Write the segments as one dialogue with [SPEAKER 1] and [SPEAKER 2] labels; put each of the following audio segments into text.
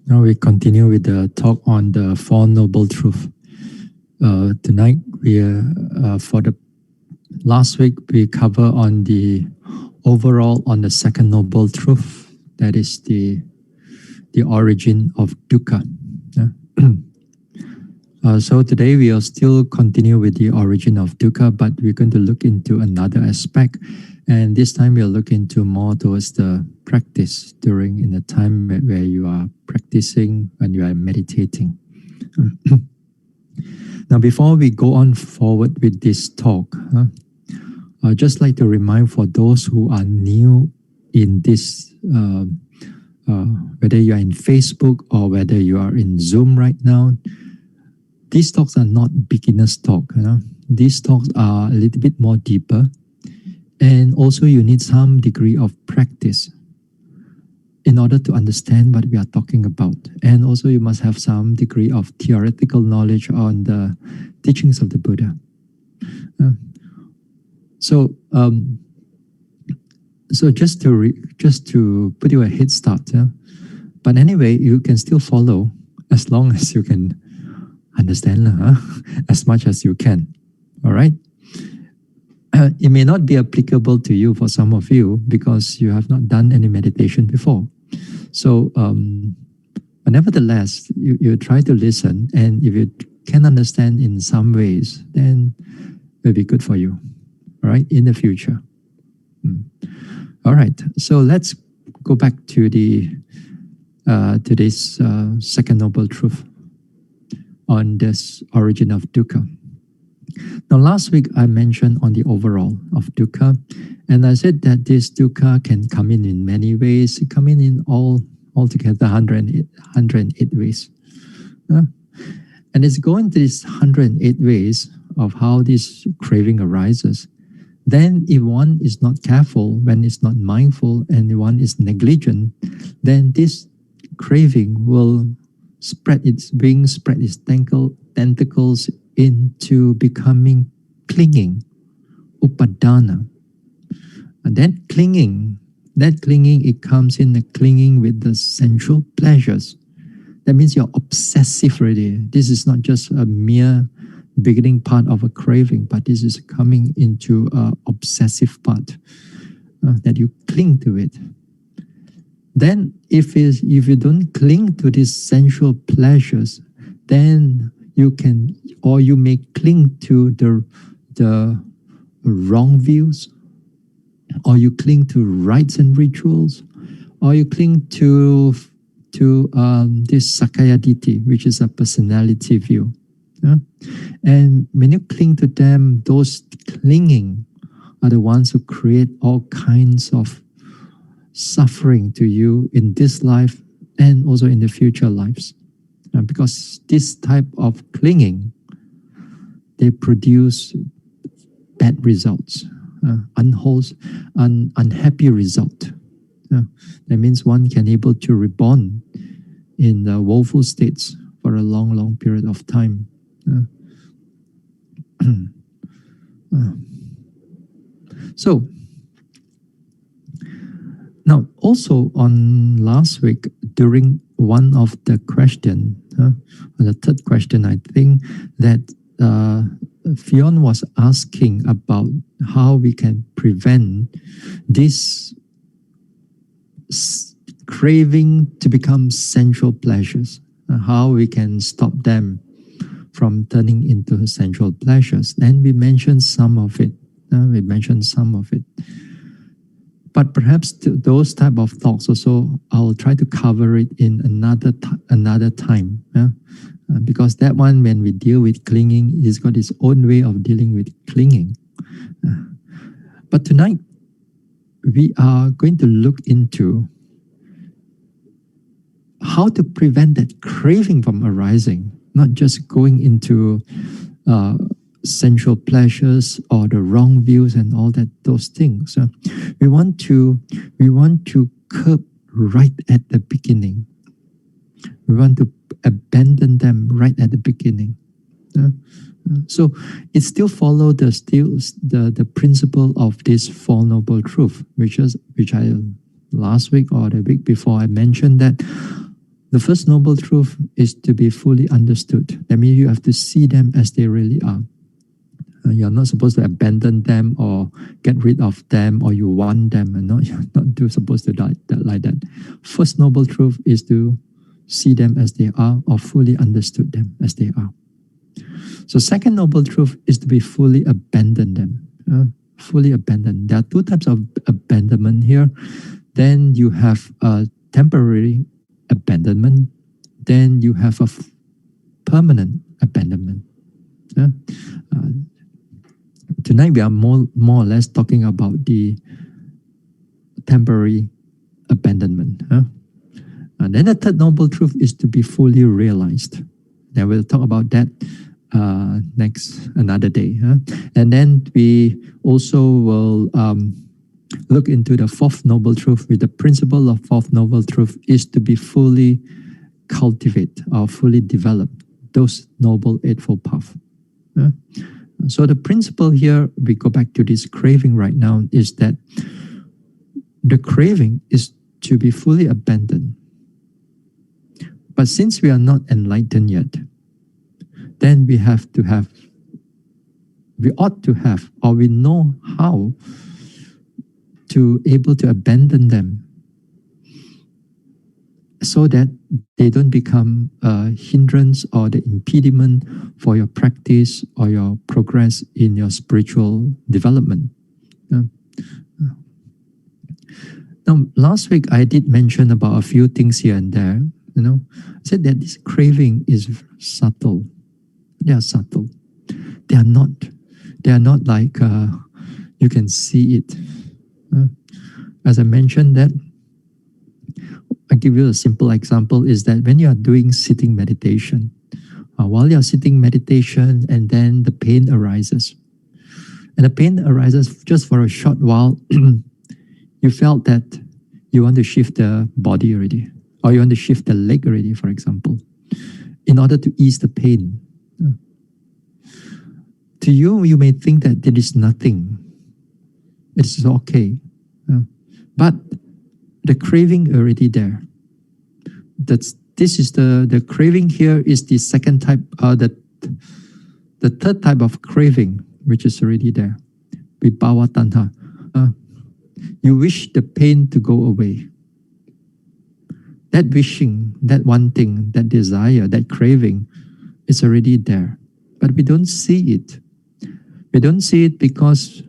[SPEAKER 1] Now we continue with the talk on the Four Noble Truths. Tonight, for the last week, we cover on the overall on the second noble truth, that is the origin of dukkha. So today we will still continue with the origin of dukkha, but we're going to look into another aspect. And this time we'll look into more towards the practice in the time where you are practicing and you are meditating. Now, before we go on forward with this talk, I'd just like to remind for those who are new in this, whether you are in Facebook or whether you are in Zoom right now, these talks are not beginner's talk. These talks are a little bit more deeper. And also you need some degree of practice in order to understand what we are talking about. And also you must have some degree of theoretical knowledge on the teachings of the Buddha. So just to put you a head start. But anyway, you can still follow as long as you can understand as much as you can. All right? It may not be applicable to you for some of you because you have not done any meditation before. So, but nevertheless, you try to listen, and if you can understand in some ways, then it will be good for you, all right, in the future. All right, so let's go back to today's second noble truth on this origin of dukkha. Now, last week I mentioned on the overall of dukkha, and I said that this dukkha can come in many ways. It come in altogether 108 ways. And it's going to these 108 ways of how this craving arises. Then if one is not careful, when it's not mindful, and one is negligent, then this craving will spread its wings, spread its tentacles into becoming clinging, upadana. And that clinging, it comes in the clinging with the sensual pleasures. That means you're obsessive already. This is not just a mere beginning part of a craving, but this is coming into an obsessive part that you cling to it. Then if you don't cling to these sensual pleasures, then you may cling to the wrong views, or you cling to rites and rituals, or you cling to this Sakaya Ditti, which is a personality view. And when you cling to them, those clinging are the ones who create all kinds of suffering to you in this life and also in the future lives. Because this type of clinging, they produce bad results, unhappy result. That means one can able to reborn in the woeful states for a long, long period of time. So, now also on last week, during one of the question, the third question, I think that Fionn was asking about how we can prevent this craving to become sensual pleasures, how we can stop them from turning into sensual pleasures. And we mentioned some of it. But perhaps those type of talks also, I'll try to cover it in another time. Because that one, when we deal with clinging, it's got its own way of dealing with clinging. But tonight, we are going to look into how to prevent that craving from arising, not just going into sensual pleasures or the wrong views and all those things. We want to curb right at the beginning. We want to abandon them right at the beginning. So it still follows the principle of this Four Noble Truths, which I last week or the week before I mentioned that The first noble truth is to be fully understood. That means you have to see them as they really are. You're not supposed to abandon them or get rid of them, or you want them, and you're not supposed to die like that. First noble truth is to see them as they are, or fully understood them as they are. So second noble truth is to be fully abandon them. Fully abandon. There are two types of abandonment here. Then you have a temporary abandonment. Then you have a permanent abandonment. Tonight we are more or less talking about the temporary abandonment. And then the third noble truth is to be fully realized. Then we'll talk about that another day. And then we also will look into the fourth noble truth. With the principle of fourth noble truth is to be fully cultivate or fully develop those noble eightfold path. So the principle here, we go back to this craving right now, is that the craving is to be fully abandoned. But since we are not enlightened yet, then we ought to have, or we know how to able to abandon them, so that they don't become a hindrance or the impediment for your practice or your progress in your spiritual development. Now, last week I did mention about a few things here and there. I said that this craving is subtle. They are subtle. They are not like you can see it. As I mentioned that, I'll give you a simple example, is that when you are doing sitting meditation, while you're sitting meditation and then the pain arises. And the pain arises just for a short while, you felt that you want to shift the body already, or you want to shift the leg already, for example, in order to ease the pain. To you, you may think that there is nothing. It's okay. But the craving already there. This is the craving here is the second type, the third type of craving, which is already there. Vibhava tanha. You wish the pain to go away. That wishing, that wanting, that desire, that craving is already there. But we don't see it. We don't see it because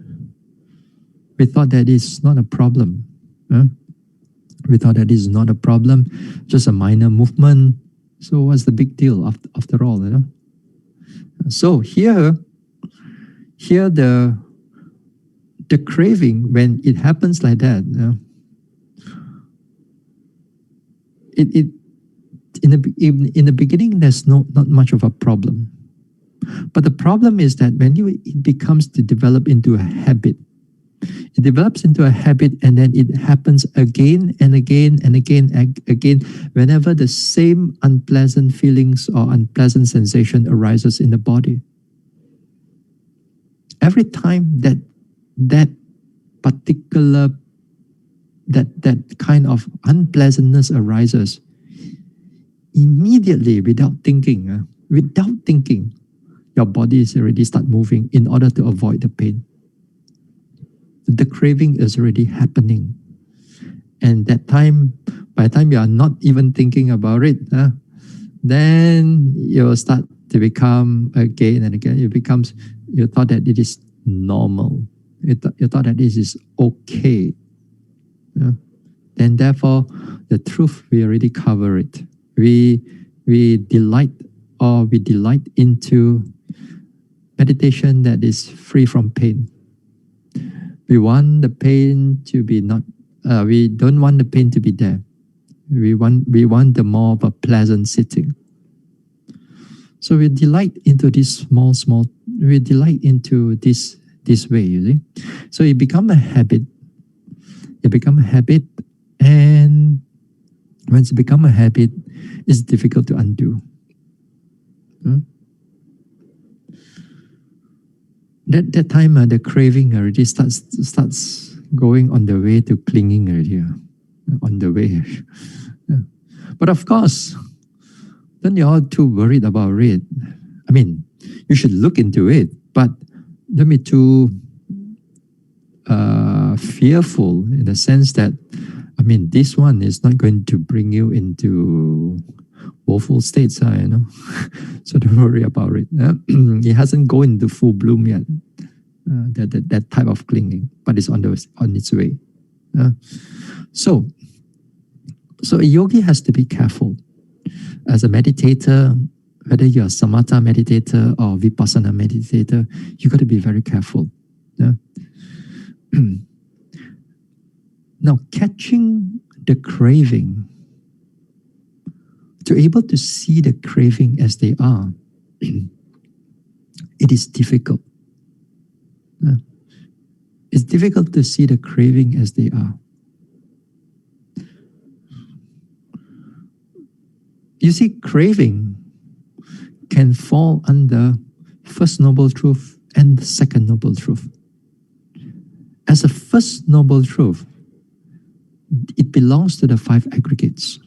[SPEAKER 1] we thought that it's not a problem. We thought that is not a problem, just a minor movement. So what's the big deal after all? So here the craving, when it happens like that, it in the beginning there's not much of a problem. But the problem is that when it becomes to develop into a habit, it develops into a habit, and then it happens again and again and again whenever the same unpleasant feelings or unpleasant sensation arises in the body. Every time that particular that kind of unpleasantness arises, immediately without thinking, your body is already start moving in order to avoid the pain. The craving is already happening. And that time, by the time you are not even thinking about it, then you will start to become again and again. You thought that it is normal. You thought that this is okay. Then therefore, the truth, we already cover it. We delight into meditation that is free from pain. We want the pain to be not. We don't want the pain to be there. We want the more of a pleasant sitting. So we delight into this small. We delight into this way. You see, so it become a habit. And once it become a habit, it's difficult to undo. That time, the craving already starts going on the way to clinging already, on the way. But of course, Don't you all too worried about it. I mean, you should look into it, but don't be too fearful in the sense that, I mean, this one is not going to bring you into woeful states, so don't worry about it. It hasn't gone into full bloom yet, that type of clinging, but it's on its way. So a yogi has to be careful. As a meditator, whether you're a samatha meditator or vipassana meditator, you got to be very careful. Now, catching the craving, to be able to see the craving as they are, it is difficult. It's difficult to see the craving as they are. You see, craving can fall under first noble truth and the second noble truth. As a first noble truth, it belongs to the 5 aggregates,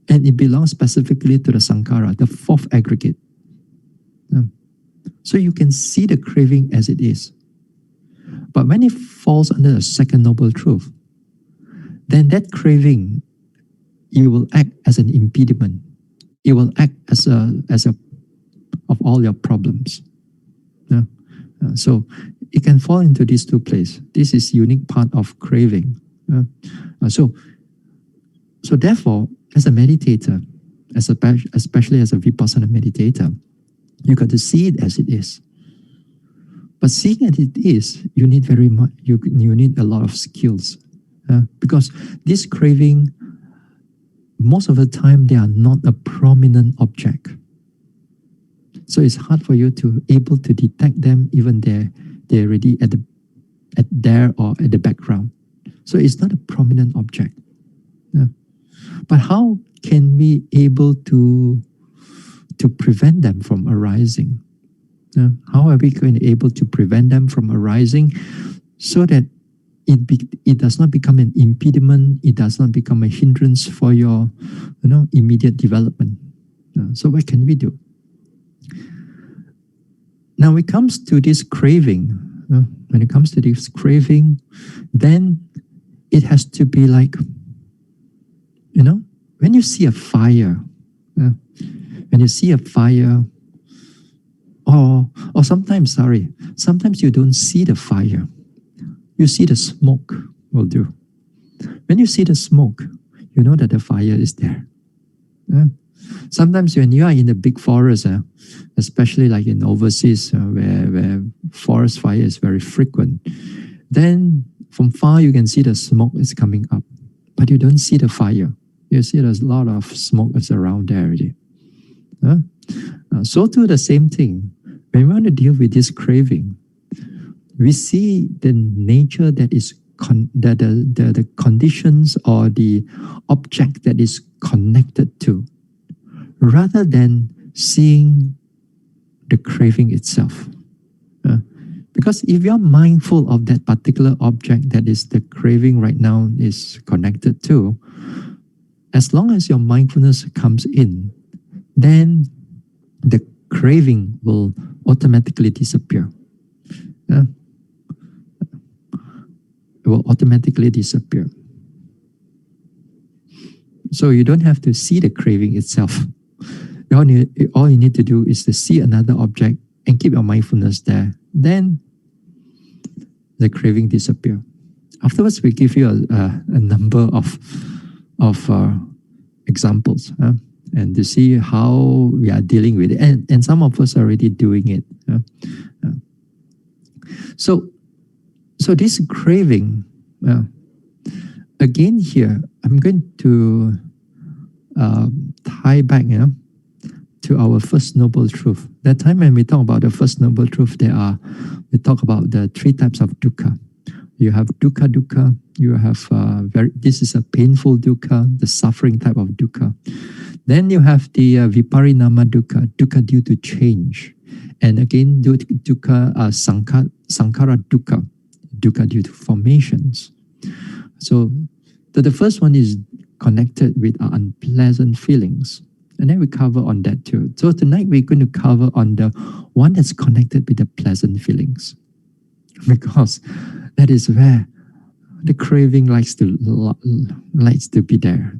[SPEAKER 1] and it belongs specifically to the sankhara, the 4th aggregate. So you can see the craving as it is. But when it falls under the second noble truth, then that craving, it will act as an impediment. It will act as a of all your problems. So it can fall into these 2 places. This is unique part of craving. So therefore, as a meditator, especially as a vipassana meditator, you got to see it as it is. But seeing it as it is, you need very much. You need a lot of skills, because this craving, most of the time, they are not a prominent object. So it's hard for you to able to detect them, even they're already at there or at the background. So it's not a prominent object. But how can we able to prevent them from arising? How are we going to be able to prevent them from arising so that it does not become an impediment, it does not become a hindrance for your immediate development? So what can we do? Now, when it comes to this craving, then it has to be like, when you see a fire, or sometimes you don't see the fire, you see the smoke will do. When you see the smoke, you know that the fire is there. Sometimes when you are in the big forest, especially like in overseas where forest fire is very frequent, then from far you can see the smoke is coming up, but you don't see the fire. You see there's a lot of smoke that's around there already. So too the same thing. When we want to deal with this craving, we see the nature that is the conditions or the object that is connected to, rather than seeing the craving itself. Because if you're mindful of that particular object that is the craving right now is connected to, as long as your mindfulness comes in, then the craving will automatically disappear. It will automatically disappear. So you don't have to see the craving itself. All you need to do is to see another object and keep your mindfulness there. Then the craving disappear. Afterwards, we give you a number of examples and to see how we are dealing with it. And some of us are already doing it. So this craving, again here, I'm going to tie back, to our first noble truth. That time when we talk about the first noble truth, we talk about the 3 types of dukkha. You have dukkha. You have this is a painful dukkha, the suffering type of dukkha. Then you have the viparinama dukkha due to change. And again, dukkha, sankhara dukkha due to formations. So the first one is connected with our unpleasant feelings. And then we cover on that too. So tonight we're going to cover on the one that's connected with the pleasant feelings, because that is where the craving likes to be there.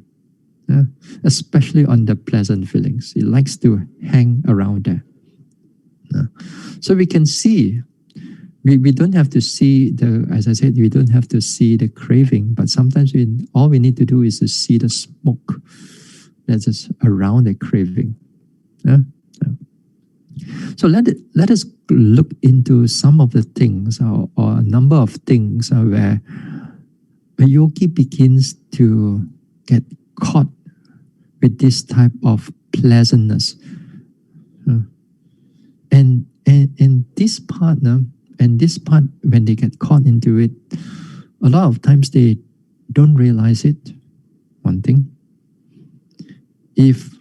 [SPEAKER 1] Especially on the pleasant feelings, it likes to hang around there. So we can see. We don't have to see as I said, we don't have to see the craving, but sometimes all we need to do is to see the smoke that's just around the craving. So let us look into some of the things or a number of things where a yogi begins to get caught with this type of pleasantness. And this part, when they get caught into it, a lot of times they don't realize it. One thing, if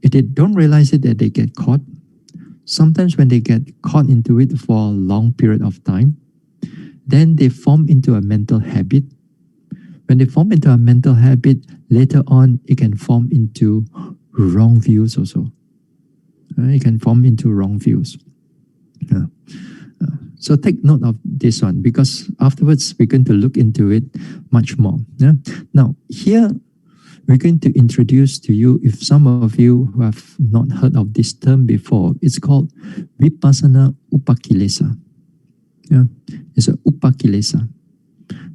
[SPEAKER 1] they don't realize it that they get caught, sometimes when they get caught into it for a long period of time, then they form into a mental habit. When they form into a mental habit, later on it can form into wrong views also. It can form into wrong views. So take note of this one, because afterwards we're going to look into it much more. Now here we're going to introduce to you, if some of you who have not heard of this term before, it's called Vipassana Upakilesa. It's a Upakilesa.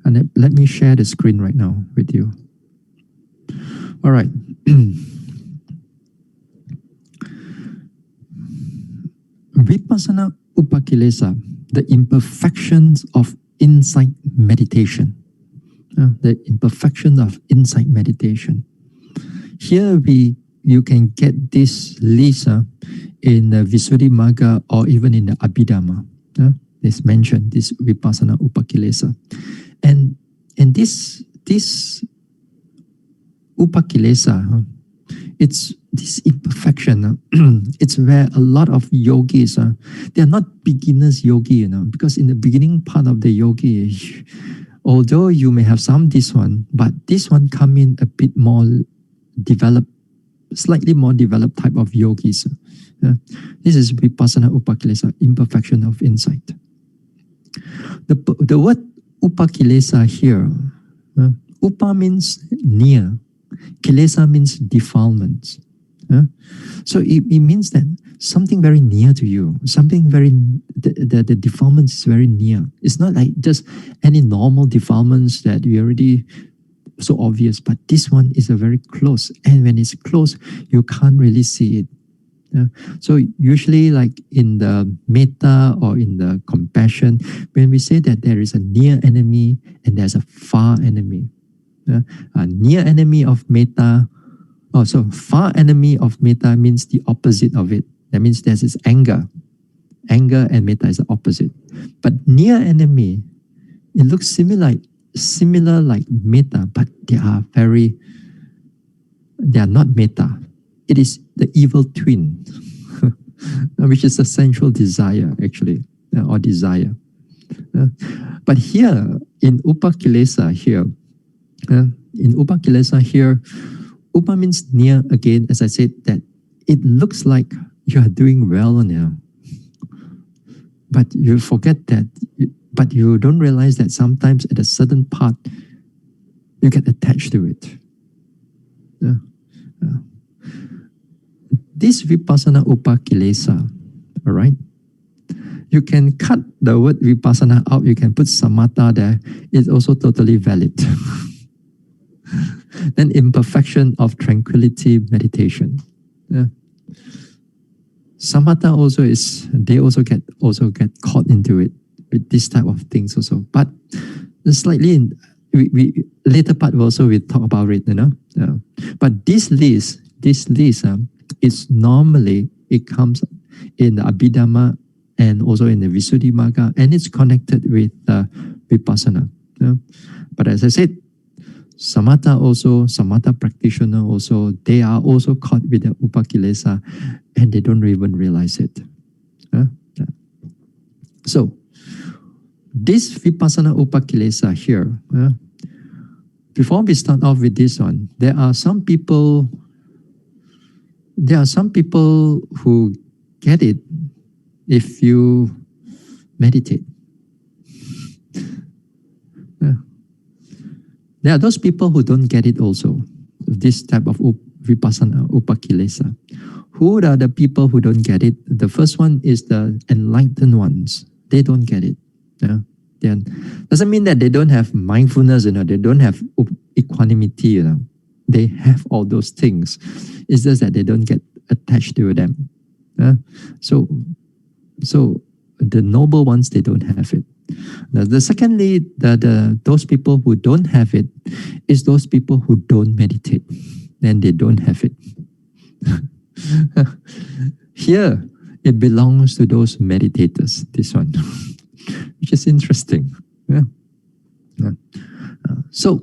[SPEAKER 1] And let me share the screen right now with you. All right. Vipassana Upakilesa, the imperfections of insight meditation. The imperfection of insight meditation. Here you can get this list in the Visuddhimagga or even in the Abhidhamma. It's mentioned, this Vipassana Upakilesa. And this Upakilesa, it's this imperfection. It's where a lot of yogis, they are not beginners yogi, because in the beginning part of the yogi, although you may have some this one, but this one come in a bit more developed, slightly more developed type of yogis. This is Vipassana Upakilesa, imperfection of insight. The word Upakilesa here, Upa means near, Kilesa means defilements. So it means that something very near to you, something very, the defilement is very near. It's not like just any normal defilements that you already so obvious, but this one is a very close. And when it's close, you can't really see it. So usually like in the metta or in the compassion, when we say that there is a near enemy and there's a far enemy. A near enemy of metta, so far enemy of metta means the opposite of it. That means there's this anger. Anger and metta is the opposite. But near enemy, it looks similar like metta, but they are not metta. It is the evil twin, which is a sensual desire actually, or desire. But here in Upakilesa here, Upa means near again, as I said, that it looks like you are doing well now. But you forget that, but you don't realize that sometimes at a certain part, you get attached to it. This Vipassana Upakilesa, all right? You can cut the word Vipassana out, you can put Samatha there, it's also totally valid. Then imperfection of tranquility meditation. Samatha also they also get caught into it with this type of things also. But slightly we later part also we talk about it, But this list is normally it comes in the Abhidhamma and also in the Visuddhimagga, and it's connected with Vipassana. But as I said, Samatha practitioner also, they are also caught with the Upakilesa and they don't even realize it. So, this Vipassana Upakilesa here, before we start off with this one, there are some people there are some people who get it if you meditate. Yeah. There are those people who don't get it also, this type of vipassana, upakilesa. Who are the people who don't get it? The first one is the enlightened ones. They don't get it. Yeah. Then doesn't mean that they don't have mindfulness, they don't have equanimity, They have all those things. It's just that they don't get attached to them. So the noble ones, they don't have it. Secondly, those people who don't have it is those people who don't meditate. Then they don't have it. Here, it belongs to those meditators, this one, which is interesting. Yeah. So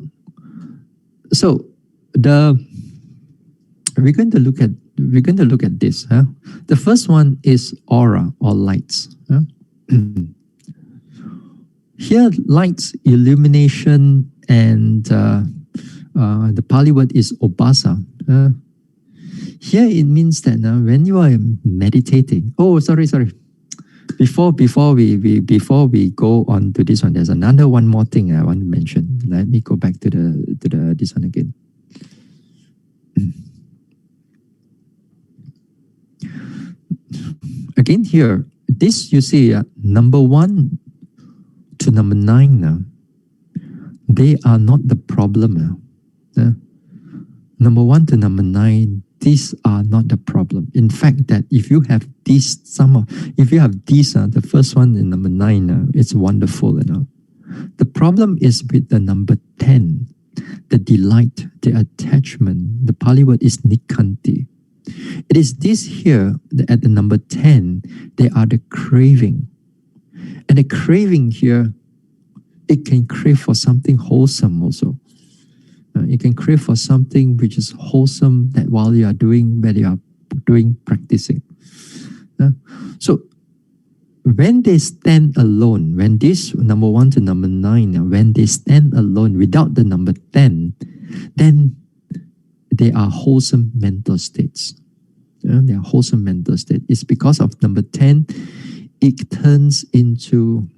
[SPEAKER 1] we're going to look at this. The first one is aura or lights. Here, lights, illumination, and the Pali word is obasa. Here it means that when you are meditating. Oh, sorry. Before we go on to this one, there's one more thing I want to mention. Let me go back to this one again. Again here, this you see, number 1 to number 9 now, they are not the problem. Number 1 to number 9, these are not the problem. In fact, that if you have these, the first one in number 9, it's wonderful. The problem is with the number 10, the delight, the attachment. The Pali word is nikkanti. It is this here, at the number 10, they are the craving. And the craving here, it can crave for something wholesome also. You can crave for something which is wholesome that while you are doing, practicing. So when they stand alone, when this number 1 to number 9, when they stand alone without the number 10, then they are wholesome mental states. They are wholesome mental states. It's because of number 10, it turns into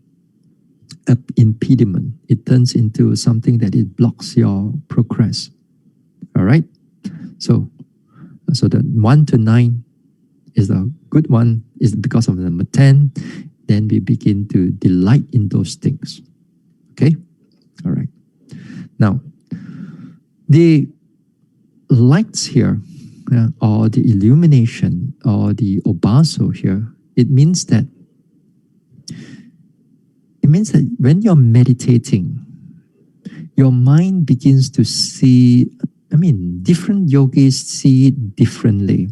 [SPEAKER 1] an impediment. It turns into something that it blocks your progress. All right? So the 1 to 9 is a good one, is because of the number 10. Then we begin to delight in those things. Okay? All right. Now, the lights here, or the illumination, or the obaso here, it means that when you're meditating, your mind begins to see, different yogis see it differently.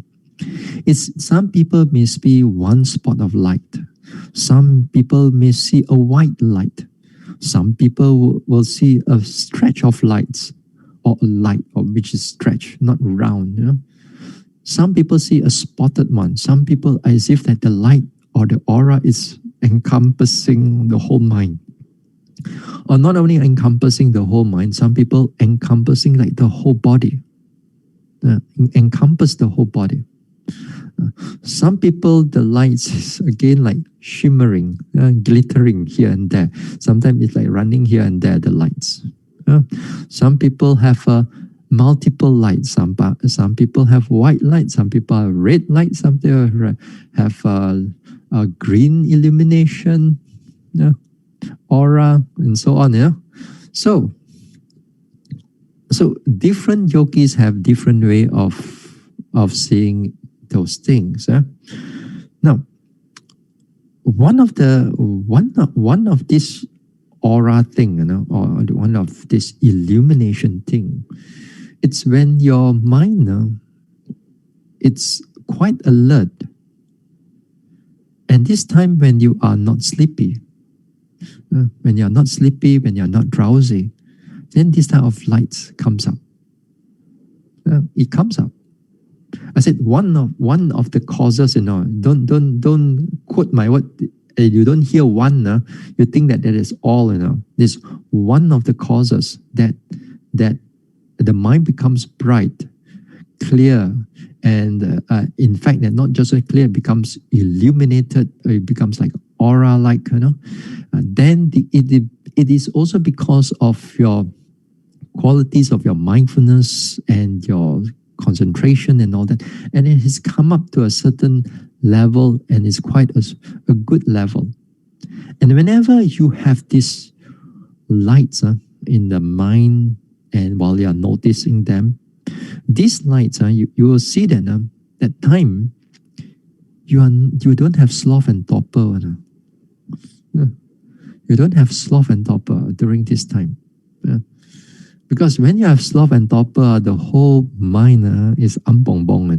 [SPEAKER 1] Some people may see one spot of light. Some people may see a white light. Some people will see a stretch of lights, or a light, which is stretched, not round. Some people see a spotted one. Some people as if that the light or the aura is encompassing the whole mind. Or not only encompassing the whole mind, some people encompassing like the whole body. Encompass the whole body. Some people, the lights is again like shimmering, glittering here and there. Sometimes it's like running here and there, the lights. Some people have multiple lights. Some people have white light. Some people have red light. Some people have green illumination, aura, and so on. So different yogis have different way of seeing those things. Now, one of this aura thing, or one of this illumination thing, it's when your mind, it's quite alert. And this time when you are not sleepy, when you're not sleepy, when you're not drowsy, then this type of lights comes up. It comes up. I said one of the causes, don't quote my word. You don't hear one, you think that is all, This one of the causes that the mind becomes bright, clear, And in fact, that not just clear, it becomes illuminated, it becomes like aura-like, then it is also because of your qualities of your mindfulness and your concentration and all that. And it has come up to a certain level and is quite a good level. And whenever you have these lights in the mind, and while you are noticing them, these lights, you will see that that time you don't have sloth and torpor. You don't have sloth and torpor during this time. Because when you have sloth and torpor, the whole mind is ambong-bong,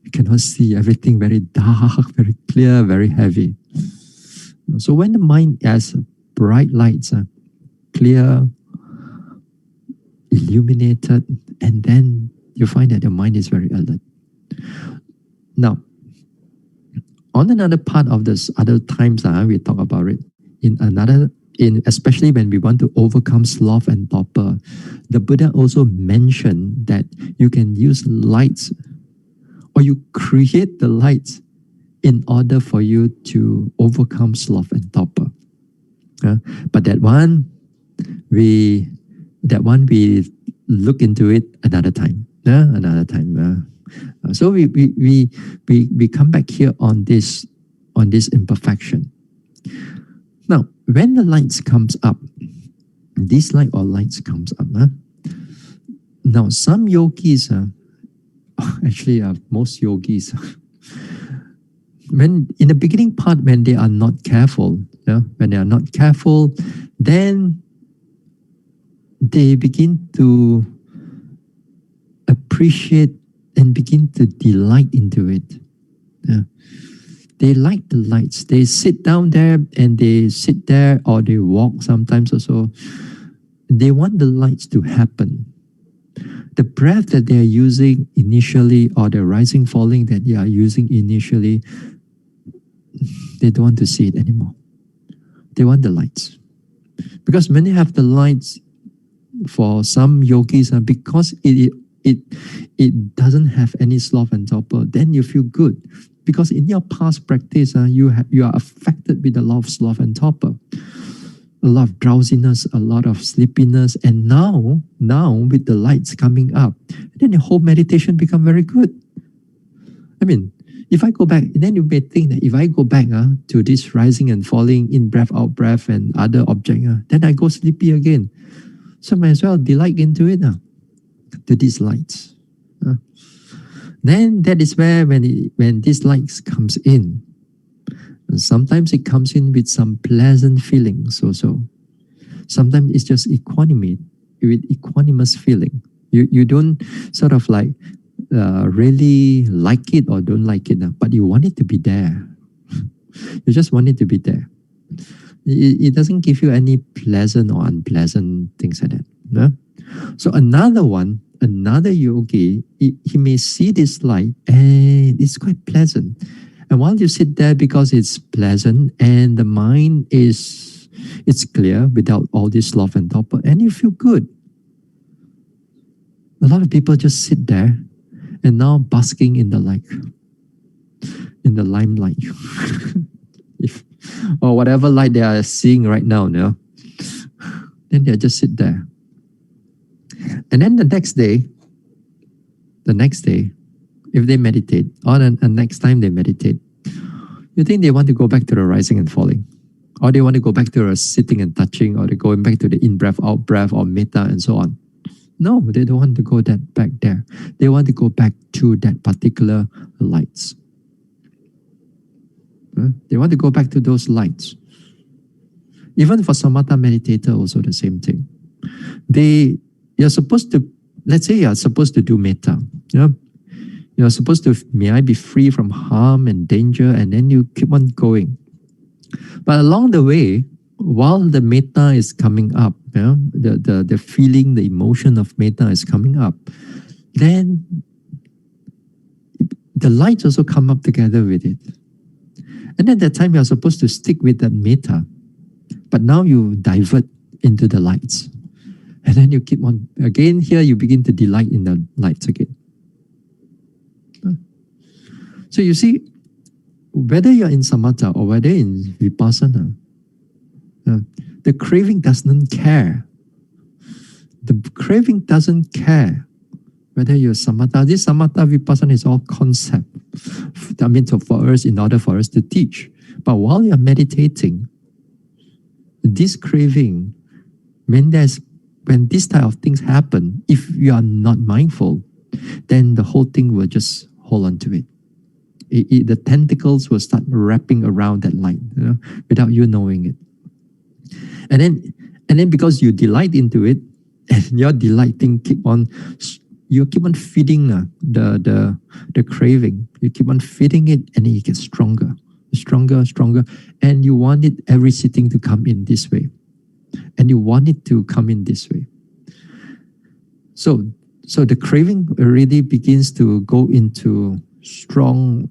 [SPEAKER 1] You cannot see everything, very dark, very clear, very heavy. So when the mind has bright lights, clear, illuminated, and then you find that your mind is very alert. Now, on another part of this other times, we talk about it. Especially when we want to overcome sloth and torpor, the Buddha also mentioned that you can use lights, or you create the lights in order for you to overcome sloth and torpor. But that one we look into it another time. Another time. So we come back here on this imperfection. Now, when the lights comes up, this light or lights comes up. Now, some yogis, actually most yogis, when in the beginning part, when they are not careful, then they begin to appreciate and begin to delight into it. They like the lights. They sit down there and they sit there, or they walk sometimes also. They want the lights to happen. The breath that they are using initially, or the rising, falling that they are using initially, they don't want to see it anymore. They want the lights. Because when they have the lights, for some yogis, because it doesn't have any sloth and torpor, then you feel good. Because in your past practice, you are affected with a lot of sloth and torpor, a lot of drowsiness, a lot of sleepiness, and now with the lights coming up, then the whole meditation become very good. I mean, if I go back, then you may think that if I go back to this rising and falling, in breath, out breath, and other object, then I go sleepy again. So might as well delight into it to these lights. Then that is where when these lights comes in, sometimes it comes in with some pleasant feelings also. Sometimes it's just equanimity, with equanimous feeling. You don't sort of like really like it or don't like it, but you want it to be there. You just want it to be there. It doesn't give you any pleasant or unpleasant things like that. No? So another yogi, he may see this light and it's quite pleasant. And while you sit there, because it's pleasant and the mind it's clear without all this sloth and torpor, and you feel good. A lot of people just sit there and now basking in the light, in the limelight. Or whatever light they are seeing right now, then they just sit there. And then the next day, if they meditate, or the next time they meditate, you think they want to go back to the rising and falling, or they want to go back to the sitting and touching, or they're going back to the in-breath, out-breath, or metta, and so on. No, they don't want to go back there. They want to go back to that particular lights. They want to go back to those lights. Even for samatha meditator, also the same thing. You're supposed to, let's say you're supposed to do metta. You're supposed to, may I be free from harm and danger, and then you keep on going. But along the way, while the metta is coming up, the feeling, the emotion of metta is coming up, then the lights also come up together with it. And at that time, you're supposed to stick with that metta, but now you divert into the lights. And then you keep on, again here, you begin to delight in the lights again. So you see, whether you're in samatha or whether in vipassana, the craving doesn't care. The craving doesn't care whether you're samatha. This samatha vipassana is all concept. I mean, so for us, in order for us to teach. But while you're meditating, this craving, when this type of things happen, if you are not mindful, then the whole thing will just hold on to it. The tentacles will start wrapping around that light, without you knowing it. And then because you delight into it, and your delighting you keep on feeding the craving. You keep on feeding it, and it gets stronger, stronger, and you want it every sitting to come in this way, and you want it to come in this way. So the craving already begins to go into strong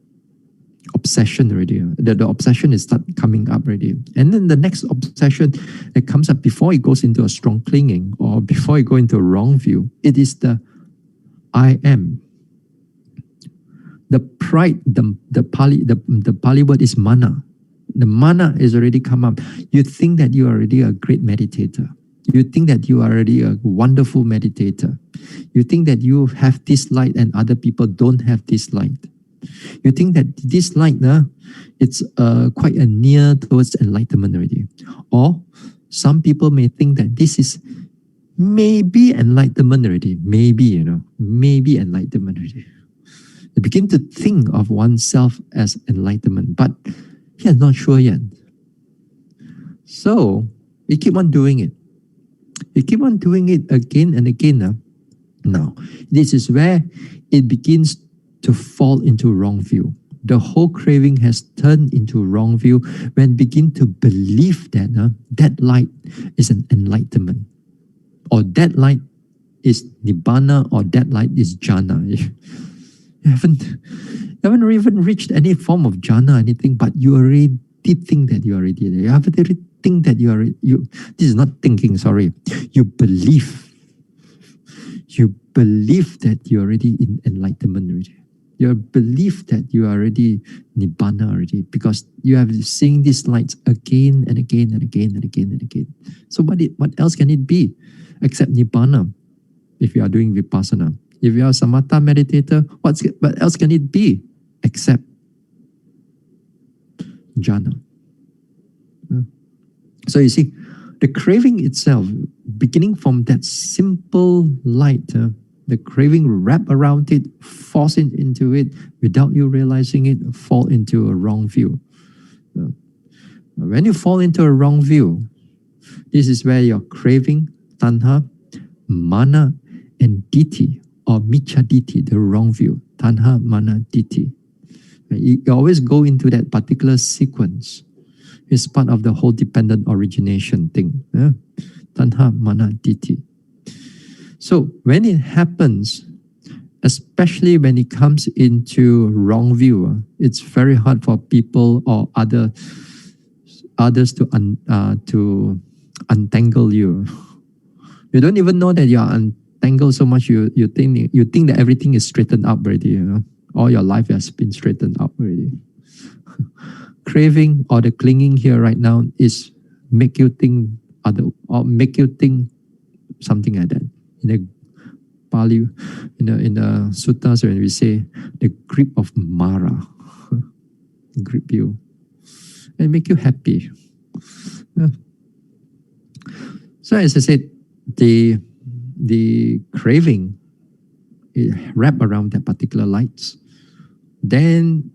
[SPEAKER 1] obsession already. The obsession is start coming up already. And then the next obsession that comes up before it goes into a strong clinging or before it goes into a wrong view, it is the I am. The pride, the Pali word is mana. The mana is already come up. You think that you are already a great meditator. You think that you are already a wonderful meditator. You think that you have this light and other people don't have this light. You think that this light, it's quite a near towards enlightenment already. Or some people may think that this is maybe enlightenment already. Maybe, maybe enlightenment already. They begin to think of oneself as enlightenment, but he is not sure yet. So you keep on doing it. You keep on doing it again and again. Now, this is where it begins to fall into wrong view. The whole craving has turned into wrong view when begin to believe that that light is an enlightenment, or that light is nibbana, or that light is jhana. You haven't even reached any form of jhana or anything, but you already think that you already there. You already think that this is not thinking, sorry. You believe that you're already in enlightenment already. You believe that you are already nibbana already, because you have seen these lights again and again and again and again and again. So what else can it be except nibbana? If you are doing vipassana, if you are a samatha meditator, what else can it be except jhana? So you see, the craving itself, beginning from that simple light, the craving wrap around it, force it into it, without you realizing it, fall into a wrong view. When you fall into a wrong view, this is where your craving, tanha, mana, and ditthi, or miccha ditthi, the wrong view, tanha, mana, ditthi. You always go into that particular sequence. It's part of the whole dependent origination thing. Tanha, mana, ditthi. So when it happens, especially when it comes into wrong view, it's very hard for people or others to untangle you. You don't even know that you are untangled so much. You think that everything is straightened up already. All your life has been straightened up already. Craving or the clinging here right now is make you think something like that. In the Pali, in the suttas, when we say the grip of Mara, grip you and make you happy. So as I said, the craving wrap around that particular lights. Then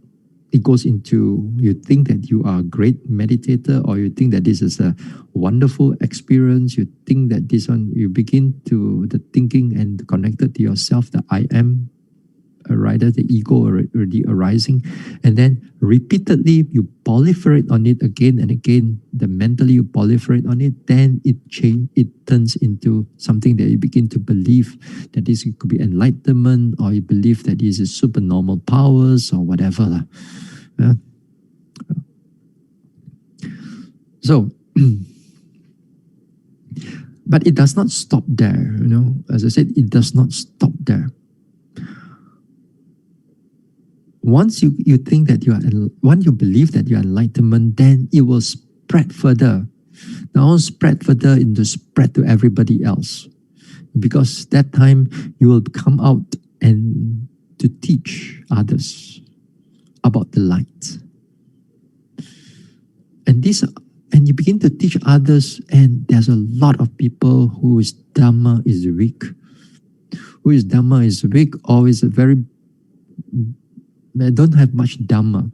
[SPEAKER 1] it goes into, you think that you are a great meditator, or you think that this is a wonderful experience. You think that this one, you begin to the thinking and connected to yourself, the I am, rather the ego already arising, and then repeatedly you proliferate on it again and again. The mentally you proliferate on it, then it turns into something that you begin to believe that this could be enlightenment, or you believe that this is supernormal powers or whatever. So, but it does not stop there. As I said, it does not stop there. Once you think that once you believe that you are enlightenment, then it will spread further. Now spread further into spread to everybody else. Because that time you will come out and to teach others about the light. And you begin to teach others, and there's a lot of people whose Dhamma is weak. Whose Dhamma is weak or is they don't have much Dhamma.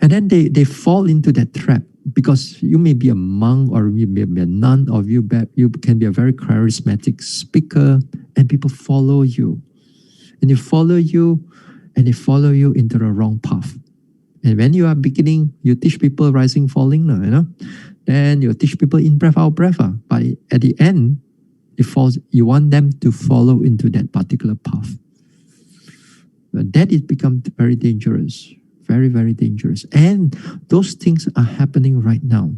[SPEAKER 1] And then they fall into that trap, because you may be a monk or you may be a nun, or you can be a very charismatic speaker, and people follow you. And they follow you into the wrong path. And when you are beginning, you teach people rising, falling, then you teach people in breath out, breath out. But at the end, you want them to follow into that particular path. But that it becomes very dangerous, very, very dangerous. And those things are happening right now.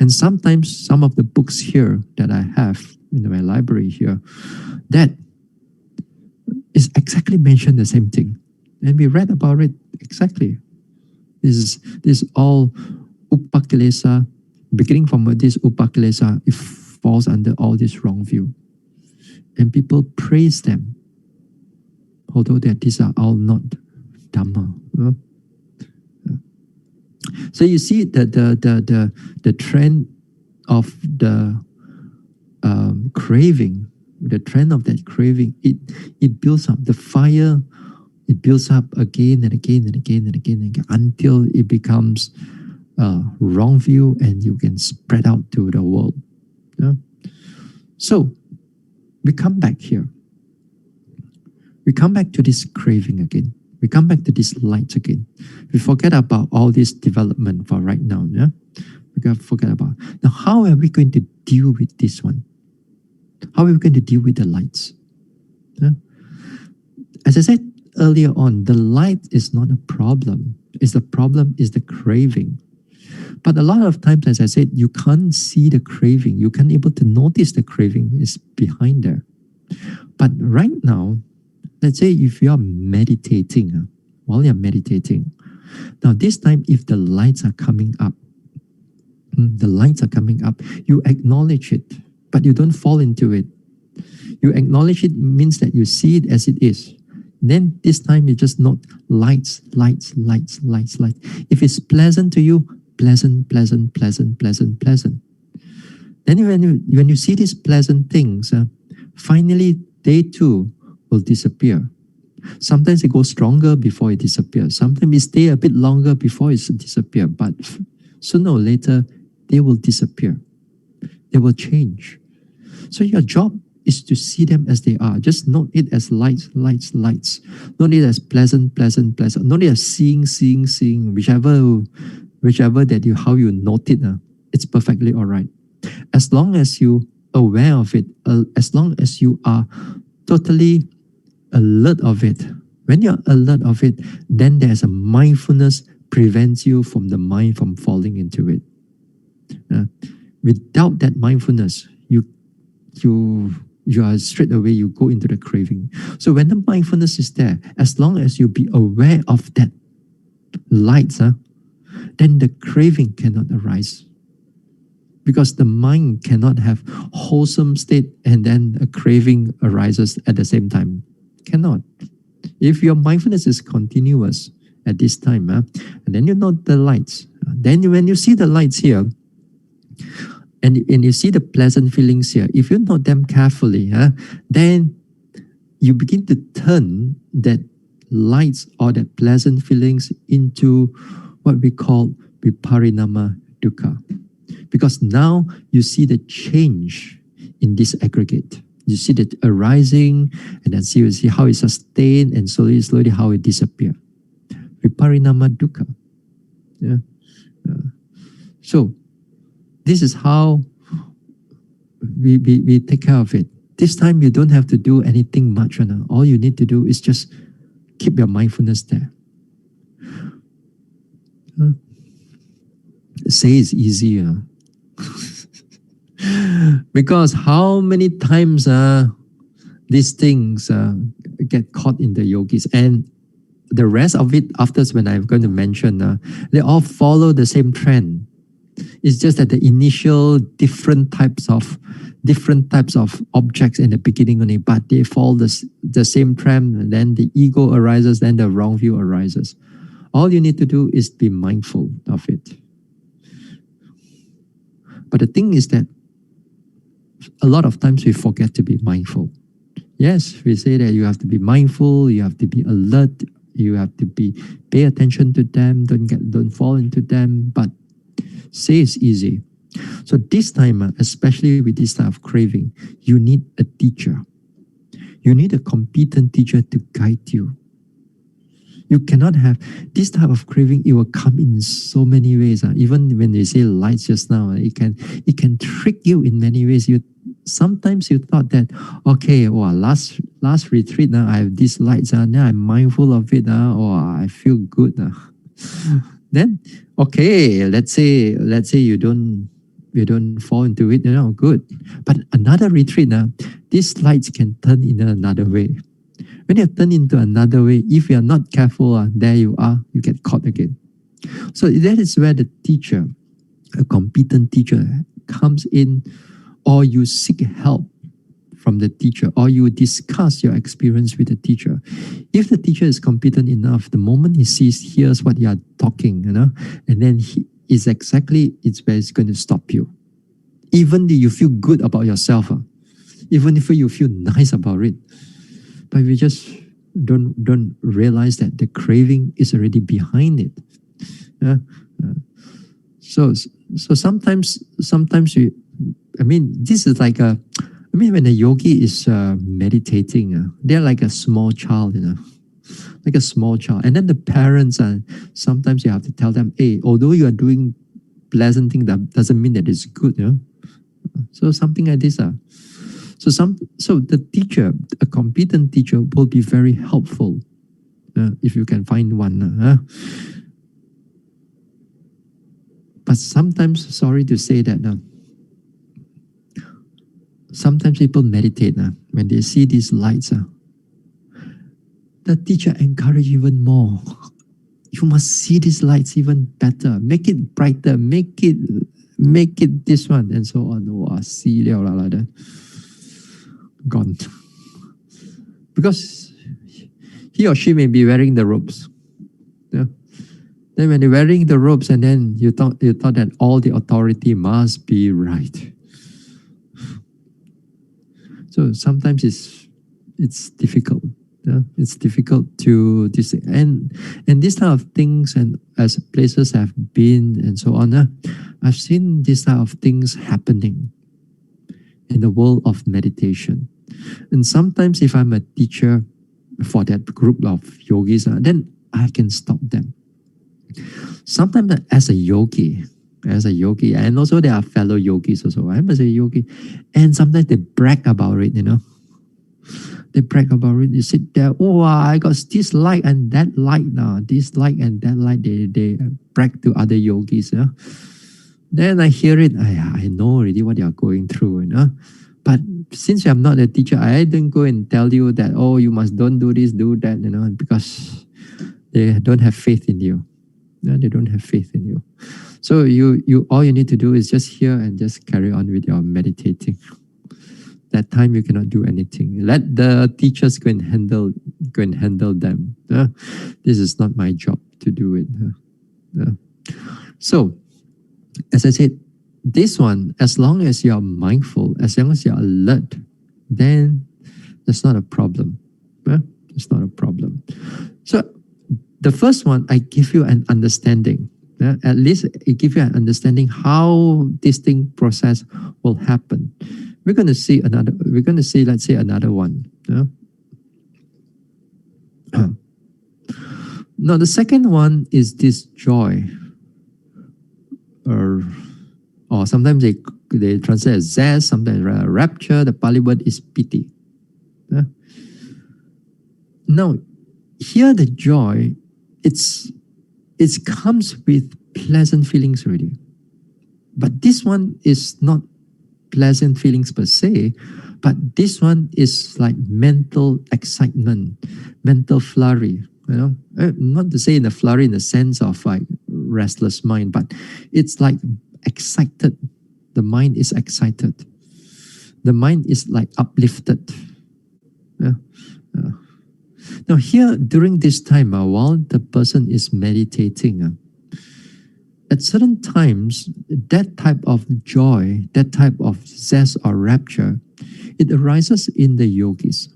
[SPEAKER 1] And sometimes some of the books here that I have in my library here, that is exactly mentioned the same thing. And we read about it exactly. This is all upakilesa. Beginning from this upakilesa, it falls under all this wrong view. And people praise them, although that these are all not Dhamma. So you see the trend of the craving, the trend of that craving, it builds up. The fire, it builds up again and again and again and again, and again until it becomes a wrong view, and you can spread out to the world. So we come back here. We come back to this craving again. We come back to this light again. We forget about all this development for right now. Yeah? We gotta forget about. Now, how are we going to deal with this one? How are we going to deal with the lights? Yeah? As I said earlier on, the light is not a problem. The problem is the craving. But a lot of times, as I said, you can't see the craving. You can't able to notice the craving is behind there. But right now, let's say if you are meditating, while you're meditating, now this time if the lights are coming up, you acknowledge it, but you don't fall into it. You acknowledge it means that you see it as it is. Then this time you just note lights, lights, lights, lights, lights. If it's pleasant to you, pleasant, pleasant, pleasant, pleasant, pleasant. Then when you see these pleasant things, finally they too will disappear. Sometimes it goes stronger before it disappears. Sometimes it stays a bit longer before it disappears. But sooner or later, they will disappear. They will change. So your job is to see them as they are. Just note it as lights, lights, lights. Note it as pleasant, pleasant, pleasant. Note it as seeing, seeing, seeing. Whichever that how you note it, it's perfectly all right. As long as you aware of it, as long as you are totally alert of it. When you're alert of it, then there's a mindfulness prevents you from the mind from falling into it. Without that mindfulness, you are straight away, you go into the craving. So when the mindfulness is there, as long as you be aware of that light, then the craving cannot arise. Because the mind cannot have wholesome state and then a craving arises at the same time. Cannot. If your mindfulness is continuous at this time, and then you note the lights. Then when you see the lights here, and you see the pleasant feelings here, if you note them carefully, then you begin to turn that lights or that pleasant feelings into what we call viparinama dukkha. Because now you see the change in this aggregate. You see that arising, and then you see how it sustained, and slowly, slowly how it disappears. Viparinama dukkha. Yeah. So this is how we take care of it. This time you don't have to do anything much. All you need to do is just keep your mindfulness there. Say it's easy. Because how many times these things get caught in the yogis, and the rest of it, after when I'm going to mention, they all follow the same trend. It's just that the initial different types of objects in the beginning only, but they follow the same trend. And then the ego arises, then the wrong view arises. All you need to do is be mindful of it. But the thing is that a lot of times we forget to be mindful. Yes, we say that you have to be mindful, you have to be alert, you have to pay attention to them, don't fall into them. But say it's easy. So this time, especially with this type of craving, you need a teacher. You need a competent teacher to guide you. You cannot have this type of craving. It will come in so many ways. Even when they say lights just now, it can trick you in many ways. Sometimes you thought that, okay, last retreat now I have these lights. Now I'm mindful of it. I feel good. Then okay, let's say you don't fall into it. Good. But another retreat now, these lights can turn in another way. When you turn into another way, if you are not careful, there you are, you get caught again. So that is where the teacher, a competent teacher, comes in, or you seek help from the teacher, or you discuss your experience with the teacher. If the teacher is competent enough, the moment he hears what you are talking, and then it's where it's going to stop you. Even if you feel good about yourself, even if you feel nice about it, but we just don't realize that the craving is already behind it. So sometimes this is like when a yogi is meditating, they're like a small child, like a small child. And then the parents, sometimes you have to tell them, hey, although you are doing pleasant thing, that doesn't mean that it's good. So something like this. So the teacher, a competent teacher, will be very helpful if you can find one. But sometimes, sorry to say that, sometimes people meditate when they see these lights. The teacher encourages even more. You must see these lights even better. Make it brighter. Make it this one, and so on. See like that. Gone. Because he or she may be wearing the robes. Yeah. Then when they're wearing the robes, and then you thought that all the authority must be right. So sometimes it's difficult. Yeah? It's difficult to this, and these type of things, and as places have been and so on, I've seen these type of things happening in the world of meditation. And sometimes if I'm a teacher for that group of yogis, then I can stop them. Sometimes as a yogi, and also there are fellow yogis also. I'm as a yogi, and sometimes they brag about it, They brag about it. They sit there, I got this light and that light now. This light and that light, they brag to other yogis. Then I hear it, I know already what you are going through, But since I'm not a teacher, I don't go and tell you that, you must don't do this, do that, because they don't have faith in you. They don't have faith in you. So you all you need to do is just hear and just carry on with your meditating. That time you cannot do anything. Let the teachers go and handle them. This is not my job to do it. So, as I said, this one, as long as you are mindful, as long as you are alert, then that's not a problem. It's not a problem. So the first one, I give you an understanding. At least it gives you an understanding how this thing process will happen. We're going to see, let's say, another one. Now, the second one is this joy. Or sometimes they translate as zest, sometimes rapture. The Pali word is piti. Now, here the joy, it comes with pleasant feelings already. But this one is not pleasant feelings per se, but this one is like mental excitement, mental flurry. You know, not to say in a flurry in the sense of like restless mind, but it's like excited. The mind is excited. The mind is like uplifted. Yeah. Now here during this time, while the person is meditating, at certain times, that type of joy, that type of zest or rapture, it arises in the yogis.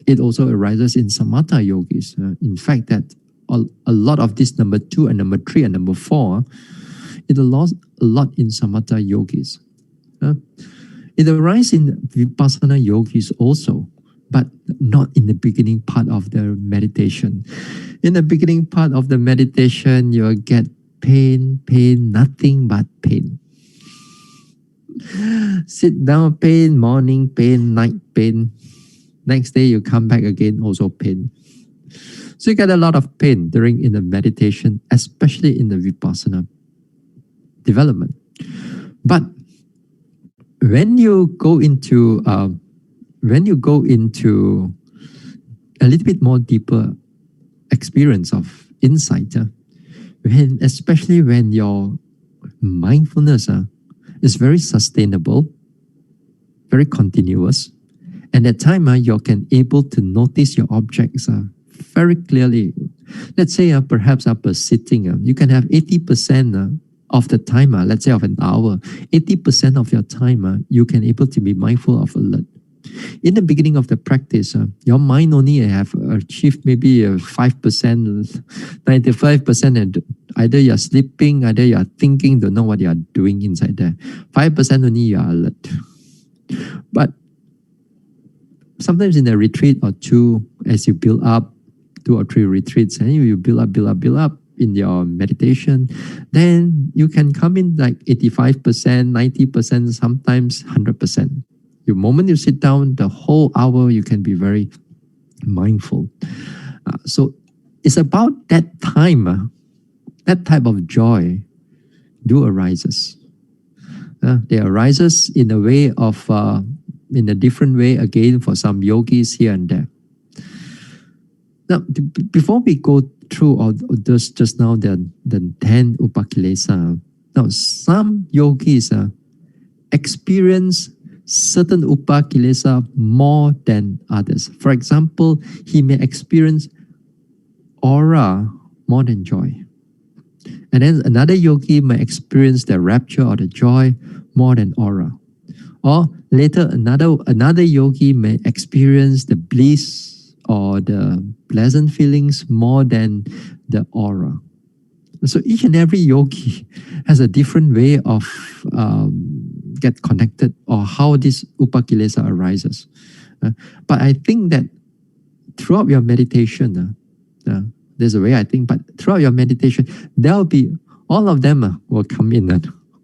[SPEAKER 1] It also arises in samatha yogis. In fact, that a lot of this number 2 and number 3 and number 4, it arises a lot in samatha yogis. It arises in vipassana yogis also, but not in the beginning part of the meditation. In the beginning part of the meditation, you get pain, nothing but pain. Sit down, pain, morning pain, night pain. Next day you come back again, also pain. So you get a lot of pain during in the meditation, especially in the vipassana development. But when you go into a little bit more deeper experience of insight, especially when your mindfulness is very sustainable, very continuous, and at time you can able to notice your objects very clearly. Let's say perhaps after sitting, you can have 80% of the time, let's say of an hour, 80% of your time, you can able to be mindful of alert. In the beginning of the practice, your mind only have achieved maybe 5%, 95%, and either you're sleeping, either you're thinking, don't know what you're doing inside there. 5% only you are alert. But sometimes in a retreat or two, as you build up, 2 or 3 retreats, and you build up in your meditation, then you can come in like 85%, 90%, sometimes 100%. The moment you sit down, the whole hour, you can be very mindful. So it's about that time, that type of joy do arises. They arises in a way of, in a different way again for some yogis here and there. Now, before we go through all this just now, the 10 upakilesa, now some yogis experience certain upakilesa more than others. For example, he may experience aura more than joy. And then another yogi may experience the rapture or the joy more than aura. Or later, another yogi may experience the bliss or the pleasant feelings more than the aura. So each and every yogi has a different way of get connected or how this upakilesa arises. But I think that throughout your meditation, there's a way I think, but throughout your meditation, there'll be, all of them will come in.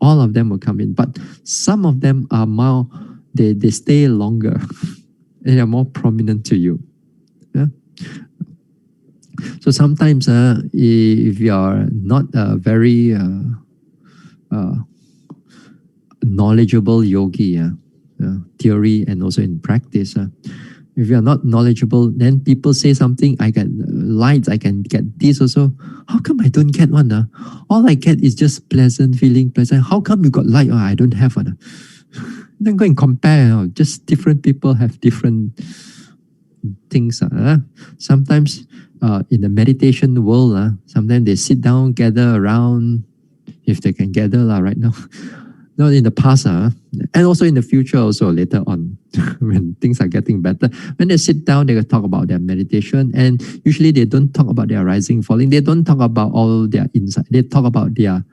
[SPEAKER 1] All of them will come in. But some of them are more, they stay longer and are more prominent to you. Yeah? So sometimes if you are not a very knowledgeable yogi, theory and also in practice, if you are not knowledgeable, then people say something, I get lights, I can get this also. How come I don't get one? All I get is just pleasant feeling, pleasant. How come you got light? Oh, I don't have one. Then go and compare. Just different people have different things. Sometimes in the meditation world, sometimes they sit down, gather around, if they can gather right now. Not in the past, and also in the future, also later on, when things are getting better. When they sit down, they talk about their meditation, and usually they don't talk about their rising, falling. They don't talk about all their insight. They talk about their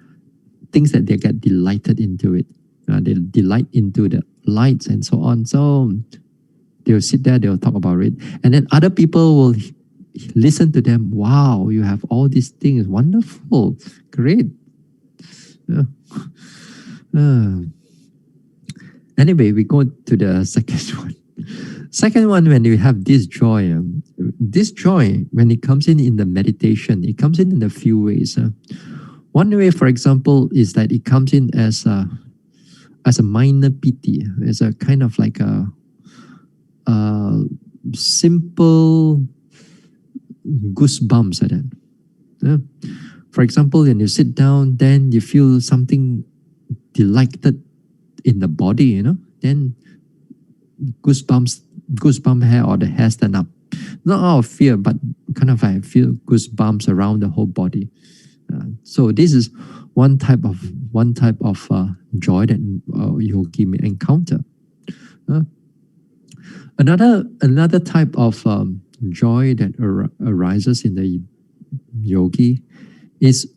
[SPEAKER 1] things that they get delighted into it. They delight into the lights and so on. So they'll sit there, they'll talk about it. And then other people will listen to them. Wow, you have all these things. Wonderful. Great. Yeah. Anyway, we go to the second one. Second one, when you have this joy, when it comes in the meditation, it comes in a few ways. One way, for example, is that it comes in as a minor piti, as a kind of like a simple goosebumps like that. Yeah. For example, when you sit down, then you feel something delighted in the body, then goosebump hair or the hair stand up. Not out of fear, but kind of I feel goosebumps around the whole body. So this is one type of joy that yogi may encounter. Another type of joy that arises in the yogi is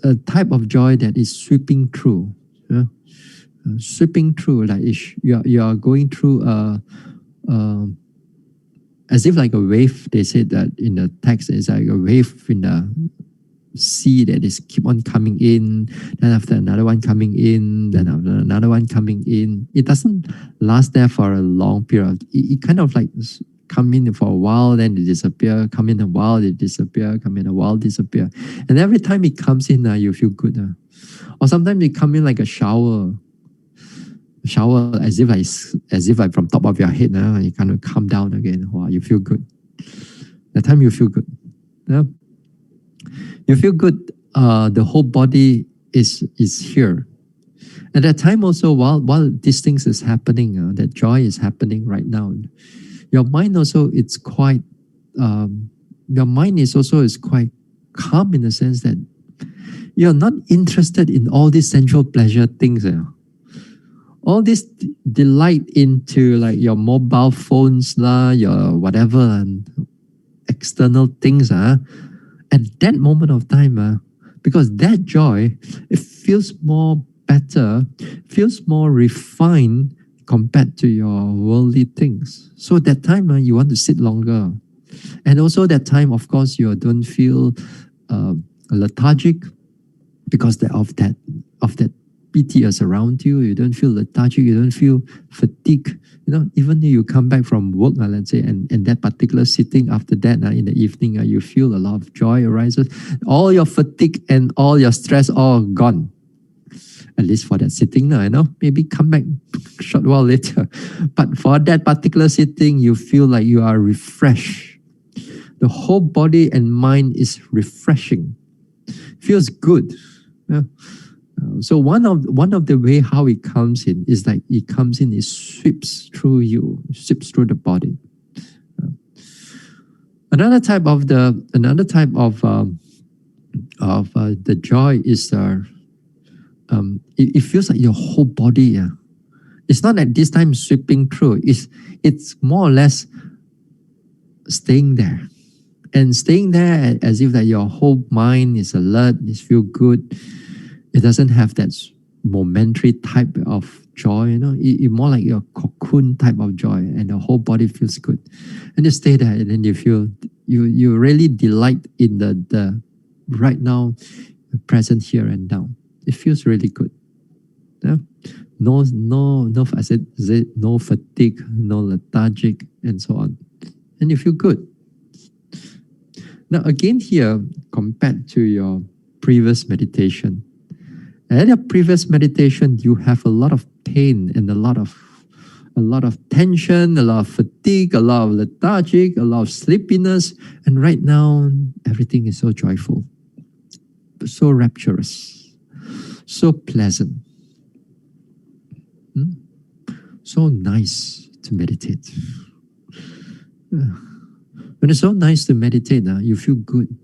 [SPEAKER 1] a type of joy that is sweeping through. Sweeping through, like you are going through as if like a wave. They say that in the text, it's like a wave in the sea that is keep on coming in, then after another one coming in, then after another one coming in. It doesn't last there for a long period. It kind of like come in for a while, then it disappear, come in a while, it disappear, come in a while, disappear. And every time it comes in, you feel good. Or sometimes it come in like a shower as if like from top of your head, you kind of come down again. Wow, you feel good. That time you feel good. Yeah? You feel good. The whole body is here. At that time also, while these things is happening, that joy is happening right now, your mind also it's quite. Your mind is quite calm in the sense that you're not interested in all these sensual pleasure things. All this delight into like your mobile phones, your whatever, and external things. At that moment of time, because that joy, it feels more better, feels more refined compared to your worldly things. So that time, you want to sit longer. And also that time, of course, you don't feel lethargic because of that BTS around you. You don't feel lethargic, you don't feel fatigue. Even if you come back from work, let's say, and that particular sitting after that, in the evening, you feel a lot of joy arises. All your fatigue and all your stress all gone. At least for that sitting, maybe come back a short while later. But for that particular sitting, you feel like you are refreshed. The whole body and mind is refreshing. Feels good. Yeah. So one of the way how it comes in is like it comes in, it sweeps through you, sweeps through the body. Another type of the joy is it feels like your whole body. It's not like this time sweeping through. It's more or less staying there, and staying there as if that your whole mind is alert, it feel good. It doesn't have that momentary type of joy, It more like your cocoon type of joy, and the whole body feels good. And you stay there, and then you feel you really delight in the right now, present here and now. It feels really good. Yeah? No, I said no fatigue, no lethargic, and so on, and you feel good. Now again here, compared to your previous meditation. At your previous meditation, you have a lot of pain and a lot of tension, a lot of fatigue, a lot of lethargic, a lot of sleepiness. And right now, everything is so joyful, so rapturous, so pleasant, so nice to meditate. When it's so nice to meditate, you feel good.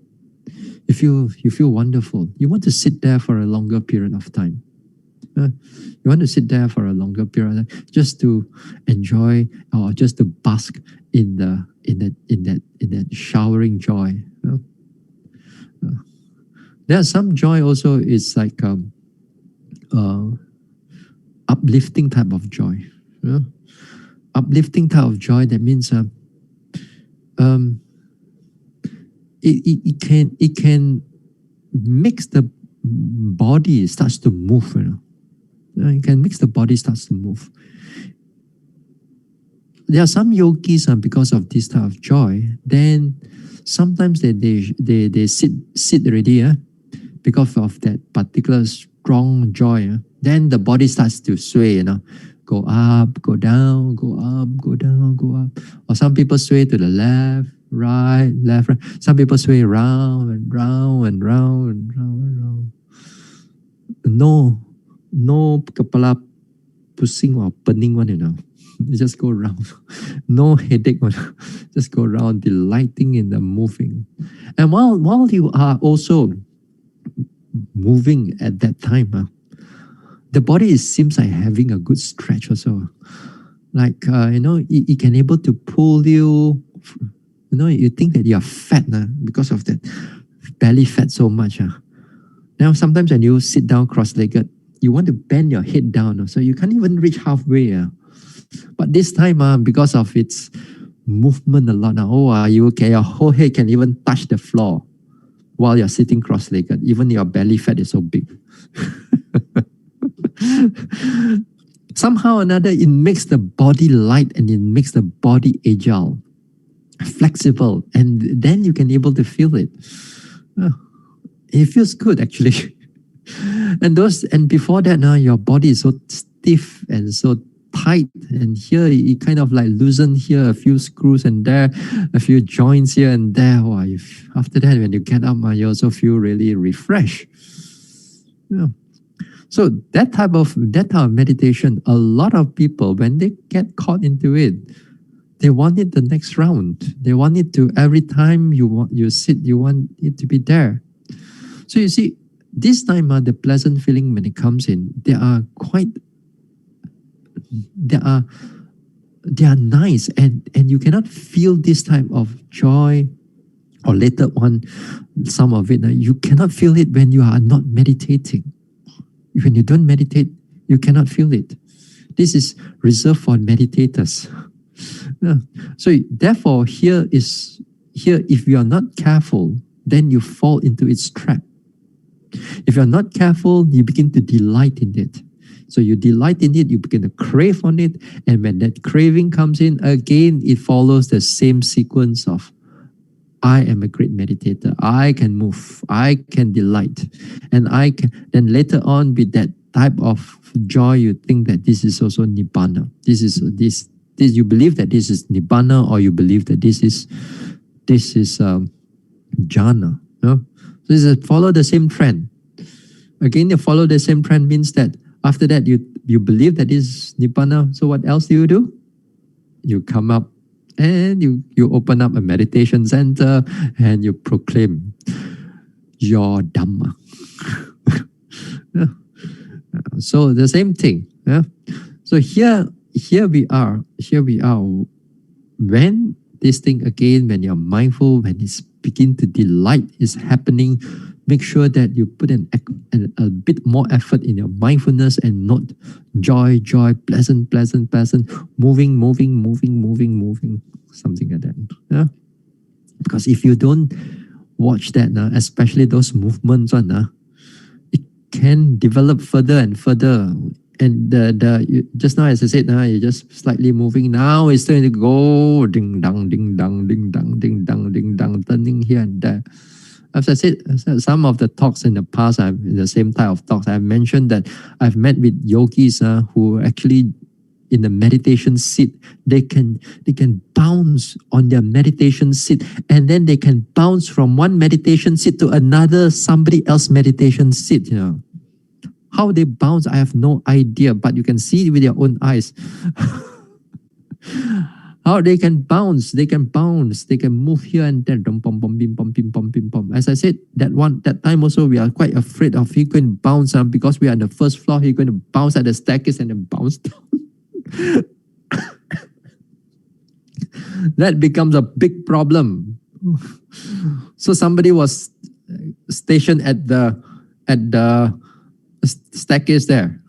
[SPEAKER 1] You feel wonderful. You want to sit there for a longer period of time. You want to sit there for a longer period of time, just to enjoy or just to bask in that showering joy. There's some joy also. It's like uplifting type of joy. Uplifting type of joy. That means it can makes the body starts to move. It can make the body starts to move. There are some yogis, because of this type of joy, then sometimes they sit already, because of that particular strong joy. Then the body starts to sway, go up, go down, go up, go down, go up. Or some people sway to the left, right, left, right. Some people sway round and round and round and round and round. No kepala pusing or pening one, You just go around. No headache one. Just go around, delighting in the moving. And while you are also moving at that time, the body seems like having a good stretch also. Like, it can able to pull you. You think that you are fat because of that belly fat so much. Now, sometimes when you sit down cross-legged, you want to bend your head down, so you can't even reach halfway. But this time, because of its movement a lot, your whole head can even touch the floor while you're sitting cross-legged. Even your belly fat is so big. Somehow or another, it makes the body light and it makes the body agile, flexible, and then you can able to feel it. It feels good actually. and before that, your body is so stiff and so tight, and here it kind of like loosen here, a few screws and there, a few joints here and there. After that, when you get up, you also feel really refreshed. So that type of meditation, a lot of people, when they get caught into it, they want it the next round. They want it to, every time you sit, you want it to be there. So you see, this time, the pleasant feeling when it comes in, they are nice, and you cannot feel this type of joy, or later on, some of it, you cannot feel it when you are not meditating. When you don't meditate, you cannot feel it. This is reserved for meditators. So therefore, here, if you are not careful, then you fall into its trap. If you're not careful, you begin to delight in it. So you delight in it, you begin to crave on it, and when that craving comes in, again, it follows the same sequence of, I am a great meditator. I can move. I can delight. And then later on, with that type of joy, you think that this is also Nibbana. You believe that this is Nibbana, or you believe that this is jhana. So this is follow the same trend. Again, you follow the same trend means that after that, you believe that this is Nibbana. So what else do? You come up and you open up a meditation center and you proclaim your Dhamma. So the same thing. So here we are. When this thing again, when you're mindful, when it's begin to delight is happening, make sure that you put a bit more effort in your mindfulness and not joy, pleasant, moving, something like that. Because if you don't watch that, especially those movements, it can develop further and further. And just now, as I said, you're just slightly moving. Now it's starting to go ding dong, ding dong, ding dong, ding dong, ding dong, turning here and there. As I said, some of the talks in the past, in the same type of talks, I've mentioned that I've met with yogis who actually, in the meditation seat, they can bounce on their meditation seat, and then they can bounce from one meditation seat to another, somebody else's meditation seat. How they bounce, I have no idea, but you can see it with your own eyes. How they can bounce, they can move here and there. As I said, that time also, we are quite afraid of he going to bounce because we are on the first floor, he's going to bounce at the staircase and then bounce down. That becomes a big problem. So somebody was stationed at the staircase there.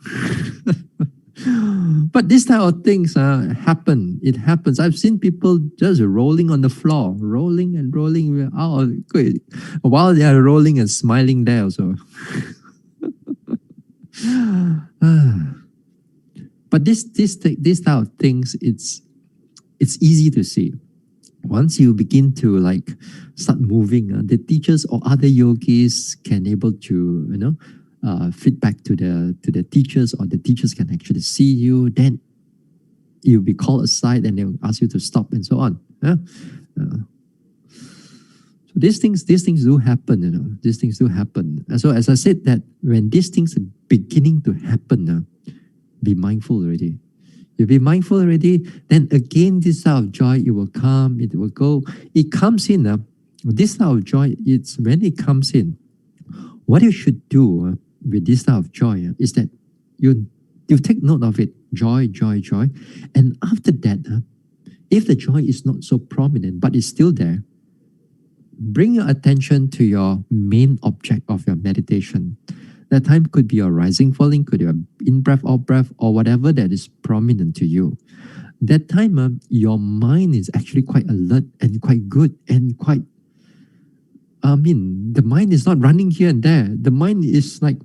[SPEAKER 1] But this type of things happen. It happens. I've seen people just rolling on the floor, rolling and rolling while they are rolling and smiling there also. But this type of things, it's easy to see. Once you begin to start moving, the teachers or other yogis can able to feedback to the teachers, or the teachers can actually see you. Then you'll be called aside and they'll ask you to stop and so on. So these things do happen, you know. These things do happen. And so as I said, that when these things are beginning to happen, be mindful already. You be mindful already, then again this type of joy, it will come, it will go. It comes in. This type of joy, it's when it comes in. What you should do with this type of joy is that you take note of it. Joy, joy, joy. And after that, if the joy is not so prominent, but it's still there, bring your attention to your main object of your meditation. That time could be your rising, falling, could be your in-breath, out-breath, or whatever that is prominent to you. That time, your mind is actually quite alert and quite good and quite, the mind is not running here and there. The mind is like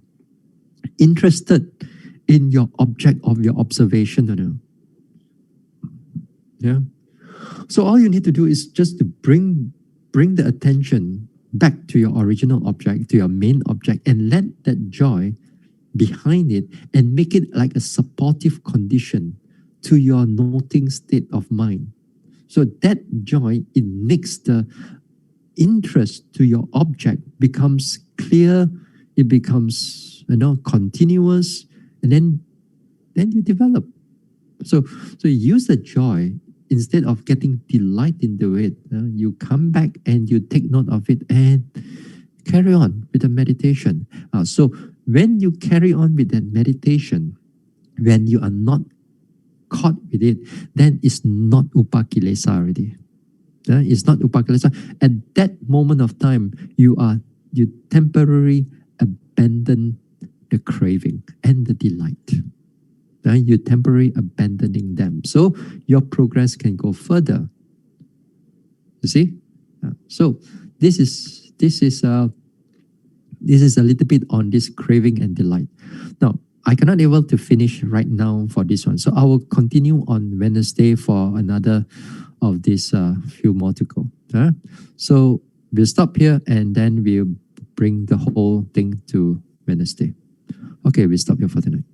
[SPEAKER 1] interested in your object of your observation. You know? Yeah. So all you need to do is just to bring the attention back to your original object, to your main object, and let that joy behind it and make it like a supportive condition to your noting state of mind. So that joy, it makes the interest to your object becomes clear, it becomes continuous, and then you develop. So use the joy. Instead of getting delight into it, you come back and you take note of it and carry on with the meditation. So when you carry on with that meditation, when you are not caught with it, then it's not upakilesa already. It's not upakilesa. At that moment of time, you temporarily abandon the craving and the delight. You temporarily abandoning them, so your progress can go further. You see, so this is a little bit on this craving and delight. Now I cannot able to finish right now for this one, so I will continue on Wednesday for another of these few more to go. So we'll stop here and then we'll bring the whole thing to Wednesday. Okay, we stop here for tonight.